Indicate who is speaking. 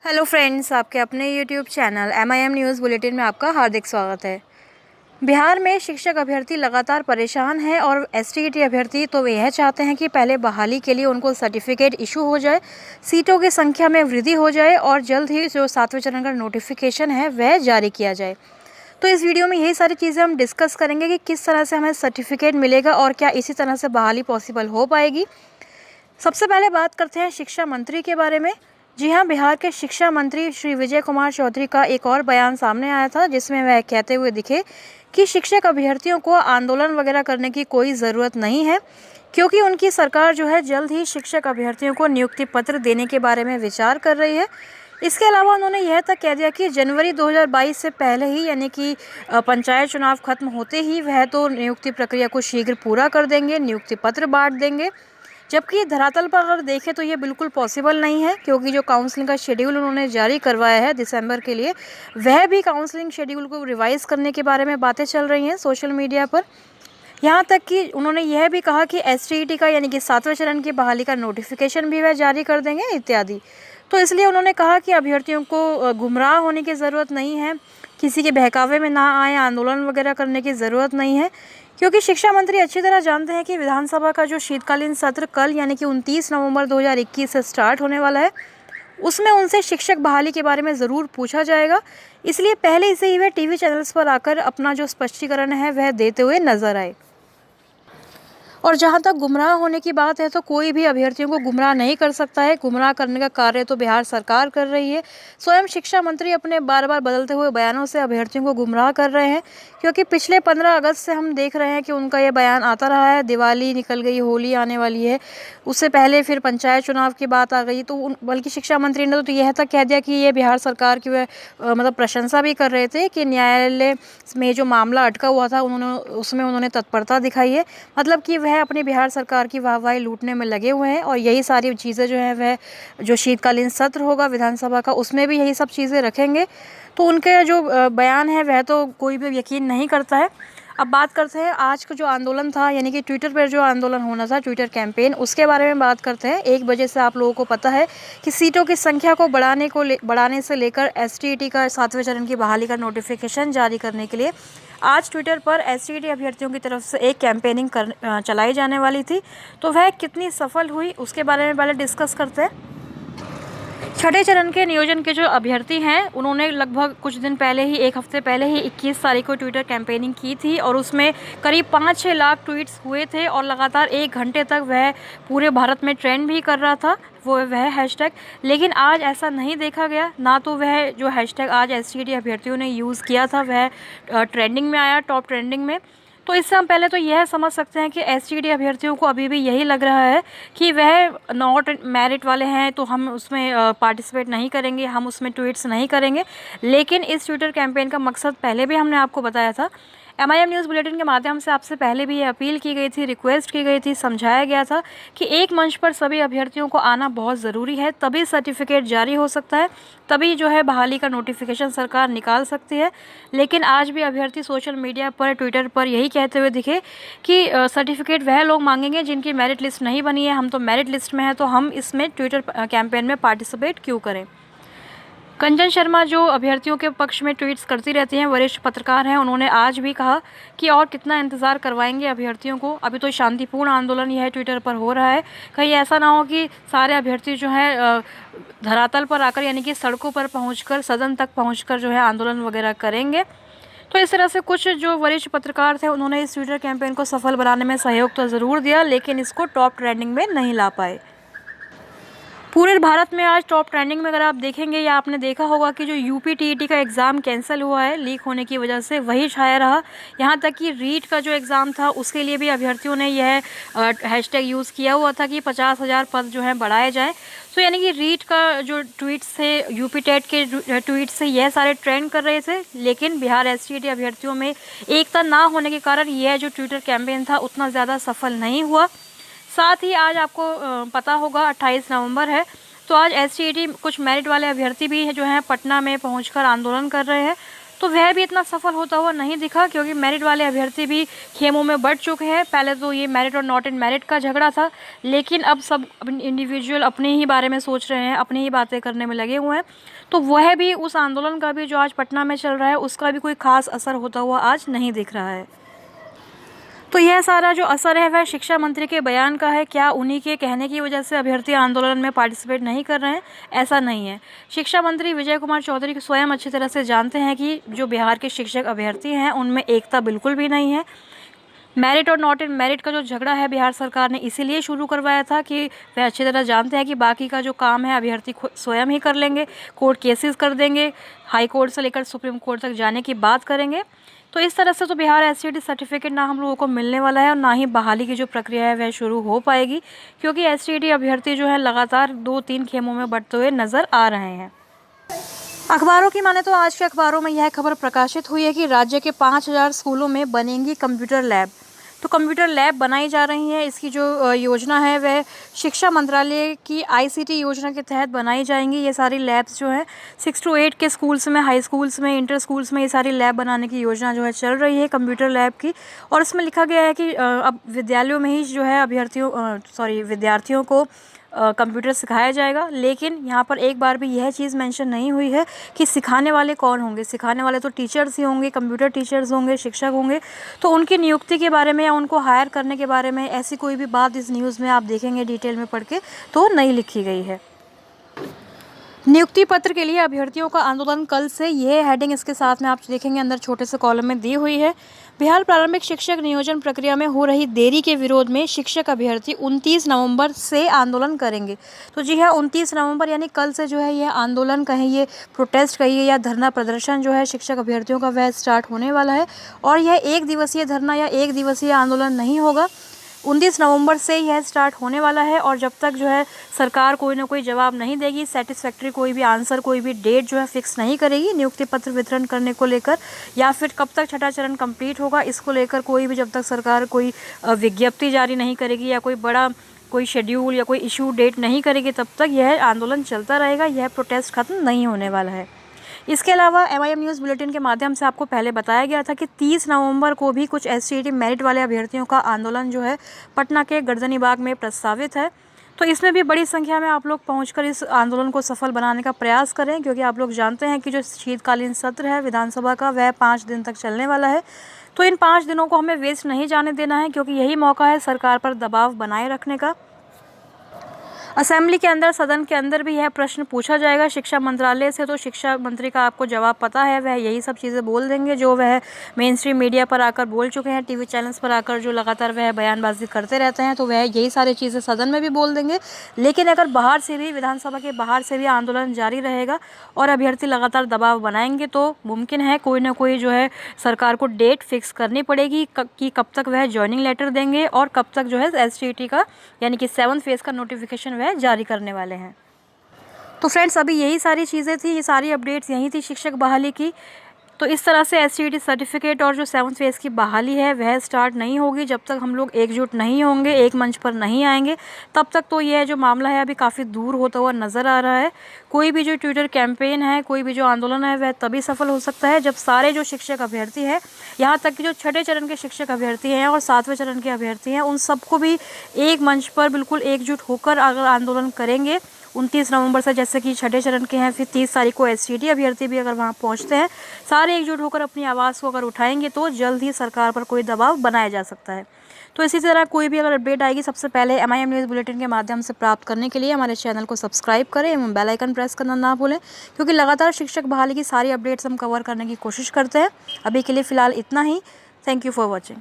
Speaker 1: Hello friends, आपके अपने YouTube channel MIM news bulletin में आपका हार्दिक स्वागत है। बिहार में शिक्षक अभ्यर्थी लगातार परेशान हैं और STET अभ्यर्थी तो यह चाहते हैं कि पहले बहाली के लिए उनको सर्टिफिकेट इशू हो जाए, सीटों की संख्या में वृद्धि हो जाए और जल्द ही जो 7वें चरण का नोटिफिकेशन है वह जारी किया जाए। तो इस वीडियो में यही सारी चीज़ें हम डिस्कस करेंगे कि किस तरह से हमें सर्टिफिकेट मिलेगा और क्या इसी तरह से बहाली पॉसिबल हो पाएगी। सबसे पहले बात करते हैं शिक्षा मंत्री के बारे में। जी हाँ, बिहार के शिक्षा मंत्री श्री विजय कुमार चौधरी का एक और बयान सामने आया था, जिसमें वह कहते हुए दिखे कि शिक्षक अभ्यर्थियों को आंदोलन वगैरह करने की कोई ज़रूरत नहीं है, क्योंकि उनकी सरकार जो है जल्द ही शिक्षक अभ्यर्थियों को नियुक्ति पत्र देने के बारे में विचार कर रही है। इसके अलावा उन्होंने यह तक कह दिया कि जनवरी 2022 से पहले ही, यानी कि पंचायत चुनाव खत्म होते ही वह तो नियुक्ति प्रक्रिया को शीघ्र पूरा कर देंगे, नियुक्ति पत्र बांट देंगे। जबकि धरातल पर अगर देखें तो ये बिल्कुल पॉसिबल नहीं है, क्योंकि जो काउंसलिंग का शेड्यूल उन्होंने जारी करवाया है दिसंबर के लिए, वह भी काउंसलिंग शेड्यूल को रिवाइज़ करने के बारे में बातें चल रही हैं सोशल मीडिया पर। यहाँ तक कि उन्होंने यह भी कहा कि STET का, यानी कि 7वें चरण की बहाली का नोटिफिकेशन भी वह जारी कर देंगे इत्यादि। तो इसलिए उन्होंने कहा कि अभ्यर्थियों को गुमराह होने की ज़रूरत नहीं है, किसी के बहकावे में ना आए, आंदोलन वगैरह करने की ज़रूरत नहीं है, क्योंकि शिक्षा मंत्री अच्छी तरह जानते हैं कि विधानसभा का जो शीतकालीन सत्र कल, यानी कि 29 नवंबर 2021 से स्टार्ट होने वाला है, उसमें उनसे शिक्षक बहाली के बारे में ज़रूर पूछा जाएगा। इसलिए पहले से ही वह टीवी चैनल्स पर आकर अपना जो स्पष्टीकरण है वह देते हुए नजर आए। और जहाँ तक गुमराह होने की बात है, तो कोई भी अभ्यर्थियों को गुमराह नहीं कर सकता है। गुमराह करने का कार्य तो बिहार सरकार कर रही है। स्वयं शिक्षा मंत्री अपने बार बार बदलते हुए बयानों से अभ्यर्थियों को गुमराह कर रहे हैं, क्योंकि पिछले 15 अगस्त से हम देख रहे हैं कि उनका ये बयान आता रहा है। दिवाली निकल गई, होली आने वाली है, उससे पहले फिर पंचायत चुनाव की बात आ गई, तो बल्कि शिक्षा मंत्री ने तो यह तक कह दिया कि ये बिहार सरकार की वह मतलब प्रशंसा भी कर रहे थे कि न्यायालय में जो मामला अटका हुआ था उसमें उन्होंने तत्परता दिखाई है। मतलब कि वह अपनी बिहार सरकार की वाहवाही लूटने में लगे हुए हैं। और यही सारी चीज़ें जो है वह जो शीतकालीन सत्र होगा विधानसभा का, उसमें भी यही सब चीज़ें रखेंगे। तो उनके जो बयान है वह तो कोई भी यकीन नहीं करता है। अब बात करते हैं आज का जो आंदोलन था, यानी कि ट्विटर पर जो आंदोलन होना था, ट्विटर कैंपेन, उसके बारे में बात करते हैं। 1 बजे से आप लोगों को पता है कि सीटों की संख्या को बढ़ाने से लेकर STET का 7वें चरण की बहाली का नोटिफिकेशन जारी करने के लिए आज ट्विटर पर STET अभ्यर्थियों की तरफ से एक कैंपेनिंग चलाई जाने वाली थी। तो वह कितनी सफल हुई उसके बारे में पहले डिस्कस करते हैं। छठे चरण के नियोजन के जो अभ्यर्थी हैं, उन्होंने लगभग कुछ दिन पहले ही, 1 हफ्ते पहले ही 21 तारीख को ट्विटर कैंपेनिंग की थी और उसमें करीब 5-6 लाख ट्वीट्स हुए थे और लगातार 1 घंटे तक वह पूरे भारत में ट्रेंड भी कर रहा था वह हैशटैग। लेकिन आज ऐसा नहीं देखा गया, ना तो वह जो हैशटैग आज STET अभ्यर्थियों ने यूज़ किया था वह ट्रेंडिंग में आया, टॉप ट्रेंडिंग में। तो इससे हम पहले तो यह समझ सकते हैं कि STET अभ्यर्थियों को अभी भी यही लग रहा है कि वह नॉट मेरिट वाले हैं, तो हम उसमें पार्टिसिपेट नहीं करेंगे, हम उसमें ट्वीट्स नहीं करेंगे। लेकिन इस ट्विटर कैंपेन का मकसद पहले भी हमने आपको बताया था। MIM न्यूज़ बुलेटिन के माध्यम से आपसे पहले भी ये अपील की गई थी, रिक्वेस्ट की गई थी, समझाया गया था कि एक मंच पर सभी अभ्यर्थियों को आना बहुत ज़रूरी है, तभी सर्टिफिकेट जारी हो सकता है, तभी जो है बहाली का नोटिफिकेशन सरकार निकाल सकती है। लेकिन आज भी अभ्यर्थी सोशल मीडिया पर, ट्विटर पर यही कहते हुए दिखे कि सर्टिफिकेट वह लोग मांगेंगे जिनकी मेरिट लिस्ट नहीं बनी है, हम तो मेरिट लिस्ट में हैं, तो हम इसमें ट्विटर कैंपेन में पार्टिसिपेट क्यों करें। कंचन शर्मा जो अभ्यर्थियों के पक्ष में ट्वीट्स करती रहती हैं, वरिष्ठ पत्रकार हैं, उन्होंने आज भी कहा कि और कितना इंतज़ार करवाएंगे अभ्यर्थियों को, अभी तो शांतिपूर्ण आंदोलन यह ट्विटर पर हो रहा है। कहीं ऐसा ना हो कि सारे अभ्यर्थी जो है धरातल पर आकर, यानी कि सड़कों पर पहुंचकर, सदन तक पहुंचकर जो है आंदोलन वगैरह करेंगे। तो इस तरह से कुछ जो वरिष्ठ पत्रकार थे उन्होंने इस ट्विटर कैंपेन को सफल बनाने में सहयोग तो ज़रूर दिया, लेकिन इसको टॉप ट्रेंडिंग में नहीं ला पाए। पूरे भारत में आज टॉप ट्रेंडिंग में अगर आप देखेंगे, या आपने देखा होगा कि जो UP-TET का एग्ज़ाम कैंसिल हुआ है लीक होने की वजह से, वही छाया रहा। यहाँ तक कि रीट का जो एग्ज़ाम था उसके लिए भी अभ्यर्थियों ने यह हैशटैग यूज़ किया हुआ था कि 50,000 पद जो हैं बढ़ाए जाएँ। तो यानी कि रीट का जो ट्वीट्स थे, UP-TET के ट्वीट्स से यह सारे ट्रेंड कर रहे थे। लेकिन बिहार STET अभ्यर्थियों में एकता ना होने के कारण यह जो ट्विटर कैंपेन था उतना ज़्यादा सफल नहीं हुआ। साथ ही आज आपको पता होगा 28 नवंबर है, तो आज STET कुछ मेरिट वाले अभ्यर्थी भी जो हैं पटना में पहुंचकर आंदोलन कर रहे हैं। तो वह भी इतना सफल होता हुआ नहीं दिखा, क्योंकि मेरिट वाले अभ्यर्थी भी खेमों में बढ़ चुके हैं। पहले तो ये मेरिट और नॉट इन मेरिट का झगड़ा था, लेकिन अब सब इंडिविजुअल अपने ही बारे में सोच रहे हैं, अपनी ही बातें करने में लगे हुए हैं। तो वह भी उस आंदोलन का भी जो आज पटना में चल रहा है उसका भी कोई खास असर होता हुआ आज नहीं दिख रहा है। तो यह सारा जो असर है वह शिक्षा मंत्री के बयान का है। क्या उन्हीं के कहने की वजह से अभ्यर्थी आंदोलन में पार्टिसिपेट नहीं कर रहे हैं? ऐसा नहीं है। शिक्षा मंत्री विजय कुमार चौधरी स्वयं अच्छी तरह से जानते हैं कि जो बिहार के शिक्षक अभ्यर्थी हैं उनमें एकता बिल्कुल भी नहीं है। मेरिट और नॉट इन मेरिट का जो झगड़ा है बिहार सरकार ने इसीलिए शुरू करवाया था कि वह अच्छी तरह जानते हैं कि बाकी का जो काम है अभ्यर्थी स्वयं ही कर लेंगे, कोर्ट केसेस कर देंगे, हाई कोर्ट से लेकर सुप्रीम कोर्ट तक जाने की बात करेंगे। तो इस तरह से तो बिहार एसटीईटी सर्टिफिकेट ना हम लोगों को मिलने वाला है और ना ही बहाली की जो प्रक्रिया है वह शुरू हो पाएगी, क्योंकि एसटीईटी अभ्यर्थी जो है लगातार 2-3 खेमों में बढ़ते हुए नजर आ रहे हैं। अखबारों की माने तो आज के अखबारों में यह खबर प्रकाशित हुई है कि राज्य के 5000 स्कूलों में बनेंगी कंप्यूटर लैब। तो कंप्यूटर लैब बनाई जा रही है। इसकी जो योजना है वह शिक्षा मंत्रालय की आईसीटी योजना के तहत बनाई जाएंगी। ये सारी लैब्स जो है 6 to 8 के स्कूल्स में, हाई स्कूल्स में, इंटर स्कूल्स में ये सारी लैब बनाने की योजना जो है चल रही है कंप्यूटर लैब की। और इसमें लिखा गया है कि अब विद्यालयों में ही जो है विद्यार्थियों को कंप्यूटर सिखाया जाएगा। लेकिन यहाँ पर एक बार भी यह चीज़ मेंशन नहीं हुई है कि सिखाने वाले कौन होंगे। सिखाने वाले तो टीचर्स ही होंगे, कंप्यूटर टीचर्स होंगे, शिक्षक होंगे। तो उनकी नियुक्ति के बारे में या उनको हायर करने के बारे में ऐसी कोई भी बात इस न्यूज़ में आप देखेंगे डिटेल में पढ़ के तो नहीं लिखी गई है। नियुक्ति पत्र के लिए अभ्यर्थियों का आंदोलन कल से, यह हेडिंग इसके साथ में आप देखेंगे अंदर छोटे से कॉलम में दी हुई है। बिहार प्रारंभिक शिक्षक नियोजन प्रक्रिया में हो रही देरी के विरोध में शिक्षक अभ्यर्थी 29 नवंबर से आंदोलन करेंगे। तो जी हाँ, 29 नवंबर यानी कल से जो है यह आंदोलन कहिए, प्रोटेस्ट कहिए या धरना प्रदर्शन जो है शिक्षक अभ्यर्थियों का वह स्टार्ट होने वाला है। और यह 1 दिवसीय धरना या 1 दिवसीय आंदोलन नहीं होगा। 29 नवंबर से यह स्टार्ट होने वाला है और जब तक जो है सरकार कोई ना कोई जवाब नहीं देगी, सेटिस्फैक्ट्री कोई भी आंसर, कोई भी डेट जो है फिक्स नहीं करेगी नियुक्ति पत्र वितरण करने को लेकर, या फिर कब तक छठा चरण कंप्लीट होगा इसको लेकर कोई भी, जब तक सरकार कोई विज्ञप्ति जारी नहीं करेगी या कोई बड़ा कोई शेड्यूल या कोई इशू डेट नहीं करेगी, तब तक यह आंदोलन चलता रहेगा। यह प्रोटेस्ट खत्म नहीं होने वाला है। इसके अलावा MIM न्यूज़ बुलेटिन के माध्यम से आपको पहले बताया गया था कि 30 नवंबर को भी कुछ एसटीईटी मेरिट वाले अभ्यर्थियों का आंदोलन जो है पटना के गर्दनी बाग में प्रस्तावित है। तो इसमें भी बड़ी संख्या में आप लोग पहुंचकर इस आंदोलन को सफल बनाने का प्रयास करें, क्योंकि आप लोग जानते हैं कि जो शीतकालीन सत्र है विधानसभा का वह 5 दिन तक चलने वाला है। तो इन 5 दिनों को हमें वेस्ट नहीं जाने देना है, क्योंकि यही मौका है सरकार पर दबाव बनाए रखने का। असेंबली के अंदर, सदन के अंदर भी यह प्रश्न पूछा जाएगा शिक्षा मंत्रालय से। तो शिक्षा मंत्री का आपको जवाब पता है, वह यही सब चीज़ें बोल देंगे जो वह मेन स्ट्रीम मीडिया पर आकर बोल चुके हैं, टीवी चैनल्स पर आकर जो लगातार वह बयानबाजी करते रहते हैं। तो वह यही सारी चीज़ें सदन में भी बोल देंगे। लेकिन अगर बाहर से भी, विधानसभा के बाहर से भी आंदोलन जारी रहेगा और अभ्यर्थी लगातार दबाव बनाएंगे तो मुमकिन है कोई ना कोई जो है सरकार को डेट फिक्स करनी पड़ेगी कि कब तक वह ज्वाइनिंग लेटर देंगे और कब तक जो है एसटीईटी का यानी कि 7th फेज़ का नोटिफिकेशन जारी करने वाले हैं। तो फ्रेंड्स, अभी यही सारी चीज़ें थी, ये सारी अपडेट्स यही थी शिक्षक बहाली की। तो इस तरह से एसटीईटी सर्टिफिकेट और जो 7th फेज़ की बहाली है वह स्टार्ट नहीं होगी जब तक हम लोग एकजुट नहीं होंगे, एक मंच पर नहीं आएंगे। तब तक तो यह जो मामला है अभी काफ़ी दूर होता हुआ नज़र आ रहा है। कोई भी जो ट्विटर कैंपेन है, कोई भी जो आंदोलन है वह तभी सफल हो सकता है जब सारे जो शिक्षक अभ्यर्थी हैं, यहाँ तक कि जो छठे चरण के शिक्षक अभ्यर्थी हैं और 7वें चरण के अभ्यर्थी हैं, उन सबको भी एक मंच पर बिल्कुल एकजुट होकर अगर आंदोलन करेंगे 29 नवंबर से, जैसे कि छठे चरण के हैं, फिर 30 तारीख को एसटीईटी अभ्यर्थी भी अगर वहां पहुंचते हैं, सारे एकजुट होकर अपनी आवाज़ को अगर उठाएंगे तो जल्द ही सरकार पर कोई दबाव बनाया जा सकता है। तो इसी तरह कोई भी अगर अपडेट आएगी सबसे पहले MIM न्यूज़ बुलेटिन के माध्यम से प्राप्त करने के लिए हमारे चैनल को सब्सक्राइब करें एवं बेल आइकन प्रेस करना ना भूलें, क्योंकि लगातार शिक्षक बहाली की सारी अपडेट्स हम कवर करने की कोशिश करते हैं। अभी के लिए फ़िलहाल इतना ही। Thank you for watching.